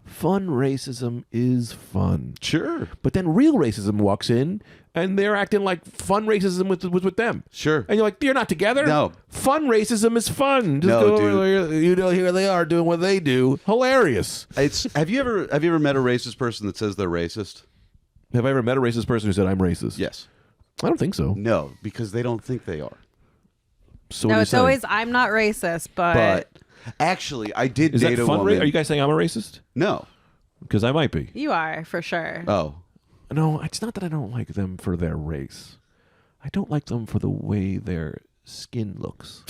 Fun racism is fun. Sure. But then real racism walks in, and they're acting like fun racism with them. Sure. And you're like, you're not together? No. Fun racism is fun. Just No, go dude. over here, you know, here they are doing what they do. Hilarious. Have you ever met a racist person that says they're racist? Have I ever met a racist person who said I'm racist? Yes. I don't think so. No, because they don't think they are. So No, what are you it's saying? always I'm not racist, But actually, I did Is date that a fun? woman. Are you guys saying I'm a racist? No. Because I might be. you are for sure. Oh. No, it's not that I don't like them for their race. I don't like them for the way their skin looks.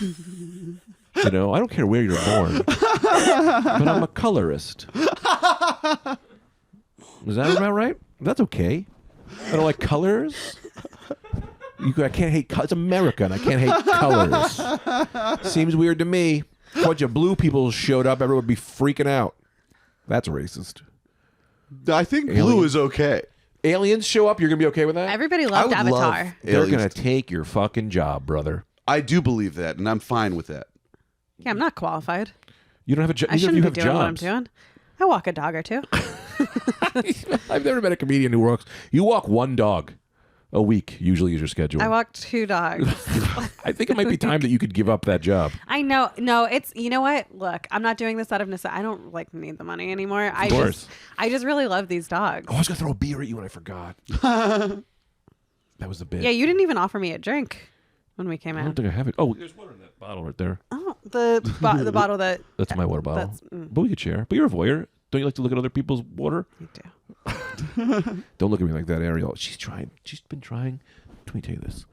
You know, I don't care where you're born, but I'm a colorist. Is that about right? That's okay. I don't like colors. I can't hate. It's America, and I can't hate colors. Seems weird to me. A bunch of blue people showed up. Everyone would be freaking out. That's racist. I think blue Alien. is okay. Aliens show up. You're gonna be okay with that? Everybody I loved would Avatar. love They're aliens. gonna take your fucking job, brother. I do believe that, and I'm fine with that. Yeah, I'm not qualified. You don't have a job. I Even if shouldn't you be have doing what I'm jobs. doing. I walk a dog or two. I've never met a comedian who works. You walk one dog a week. Usually, is your schedule. I walk 2 dogs. I think it might be time that you could give up that job. I know. No, it's, you know what? Look, I'm not doing this out of necessity. I don't like need the money anymore. I course. just really love these dogs. Oh, I was gonna throw a beer at you and I forgot. That was a bit. Yeah, you didn't even offer me a drink when we came I don't in. think I have it. Oh, there's water in that bottle right there. Oh, the bottle that That's my water bottle. that's- But we could share. But you're a voyeur. Don't you like to look at other people's water? you do. Don't look at me like that, Ariel. She's trying. She's been trying. Let me tell you this.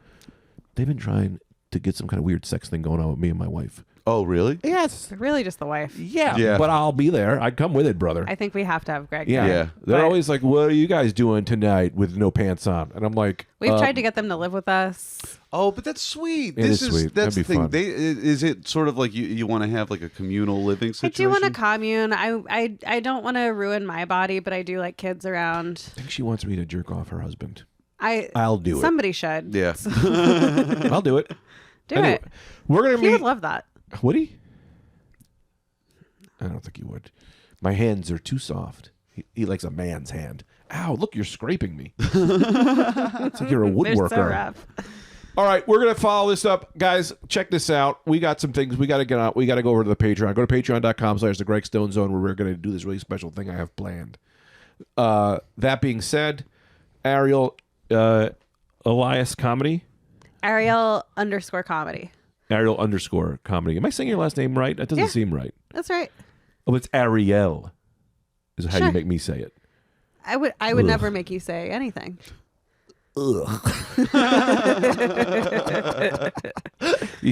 They've been trying to get some kind of weird sex thing going on with me and my wife. Oh, really? Yes. But really, just the wife. Yeah. But I'll be there. I'd come with it, brother. I think we have to have Greg. Yeah. there. Yeah. They're But always like, what are you guys doing tonight with no pants on? And I'm like, We've tried to get them to live with us. Oh, but that's sweet. It is sweet. That's That'd the be thing. fun. Is it sort of like you want to have like a communal living I situation? do want to commune. I don't want to ruin my body, but I do like kids around. I think she wants me to jerk off her husband. I'll do it. Somebody should. Yeah. I'll do it. Do Anyway, it. we're going to He meet. would love that. Would he? I don't think he would. My hands are too soft. He likes a man's hand. Ow, look, you're scraping me. It's like you're a They're woodworker. so rough. All right, we're going to follow this up. Guys, check this out. We got some things we got to get out. We got to go over to the Patreon. Go to patreon.com/the Greg Stone Zone where we're going to do this really special thing I have planned. That being said, Ariel Elias comedy. Ariel _comedy. Ariel _comedy. Am I saying your last name right? That doesn't Yeah. seem right. That's right. Oh, it's Ariel. Is how you Sure. make me say it. I would never make you say anything.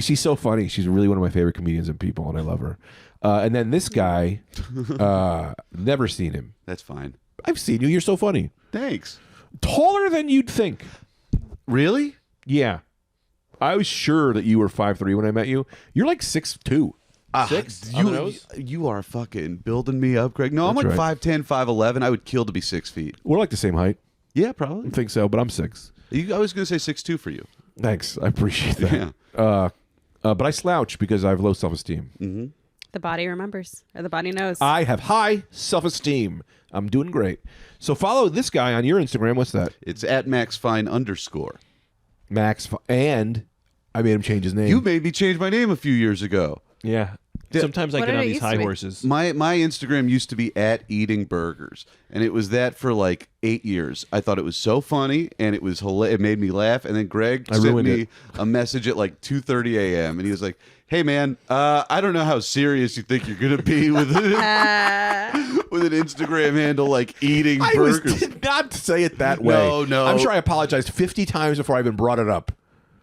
She's so funny. She's really one of my favorite comedians and people, and I love her. And then this guy, never seen him. That's fine. I've seen you. You're so funny. Thanks. Taller than you'd think. Really? Yeah. I was sure that you were 5'3" when I met you. You're like 6'2". 6 on the nose? You are fucking building me up, Greg. No, I'm That's like right. 5'10", 5'11". I would kill to be 6 feet. We're like the same height. Yeah, I probably. think so, but I'm 6. I was going to say 6'2" for you. Thanks. I appreciate that. Yeah. But I slouch because I have low self-esteem. The body remembers, or the body knows. I have high self-esteem. I'm doing great. So follow this guy on your Instagram. What's that? It's at @MaxFine_. Max. And I made him change his name. You made me change my name a few years ago. Yeah. Sometimes I What get did on it these used to high be? horses. My Instagram used to be @eatingburgers, and it was that for like 8 years. I thought it was so funny, and it was it made me laugh. And then Greg sent ruined me it. a message at like 2:30 a.m. and he was like, "Hey man, I don't know how serious you think you're gonna be with it." With an Instagram handle like eating I burgers. did not say it that way. No. I'm sure I apologized 50 times before I even brought it up.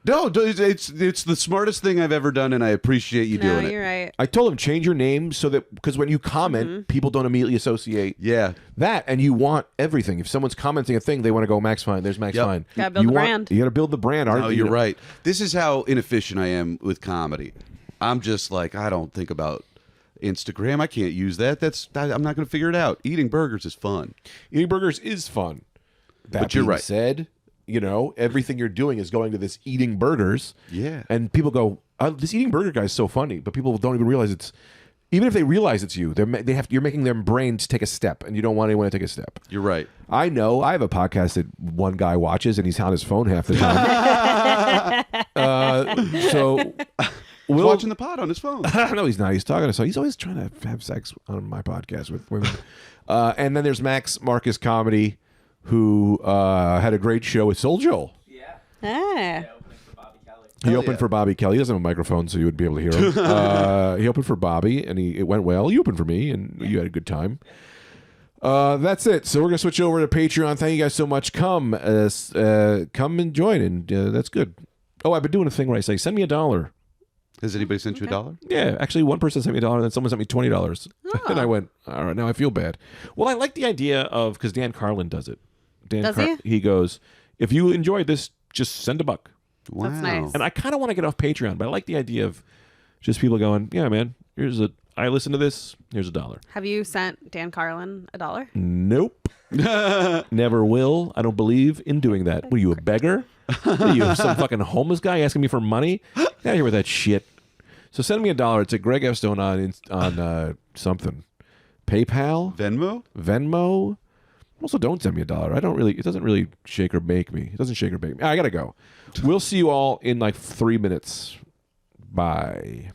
No, it's the smartest thing I've ever done, and I appreciate you no, doing you're it. right. I told him change your name so that because when you comment, people don't immediately associate Yeah. that, and you want everything. If someone's commenting a thing, they want to go Max Fine. There's Max Yep. Fine. Gotta build you the want- brand. You got to build the brand. No, you're right. This is how inefficient I am with comedy. I'm just like, I don't think about Instagram. I can't use that. I'm not going to figure it out. Eating burgers is fun. Eating burgers is fun. That But you're being right. said, everything you're doing is going to this eating burgers. Yeah. And people go, this eating burger guy is so funny, but people don't even realize it's Even if they realize it's you, you're making their brains take a step, and you don't want anyone to take a step. You're right. I know. I have a podcast that one guy watches, and he's on his phone half the time. So He's watching the pod on his phone. No, he's not. He's talking to. So he's always trying to have sex on my podcast with women. And then there's Max Marcus Comedy, who had a great show with Soul Joel. Yeah. Ah. Opening for Bobby Kelly. He opened for Bobby Kelly. He doesn't have a microphone, so you would be able to hear him. He opened for Bobby, and it went well. You opened for me, and you had a good time. That's it. So we're gonna switch over to Patreon. Thank you guys so much. Come and join, and that's good. Oh, I've been doing a thing where I say, "Send me $1." Has anybody sent you $1? Yeah, actually, one person sent me $1, and then someone sent me $20, and I went, "All right, now I feel bad." Well, I like the idea of because Dan Carlin does it. Does he? He goes, "If you enjoyed this, just send $1." Wow. That's nice. And I kind of want to get off Patreon, but I like the idea of just people going, "Yeah, man, I listen to this. Here's $1." Have you sent Dan Carlin $1? Nope. Never will. I don't believe in doing that. What are you, a beggar? What are you, some fucking homeless guy asking me for money? Get out of here with that shit. So send me $1. It's at Greg F. Stone on something. PayPal? Venmo? Also, don't send me $1. It doesn't really shake or bake me. It doesn't shake or bake me. I gotta go. We'll see you all in like 3 minutes. Bye.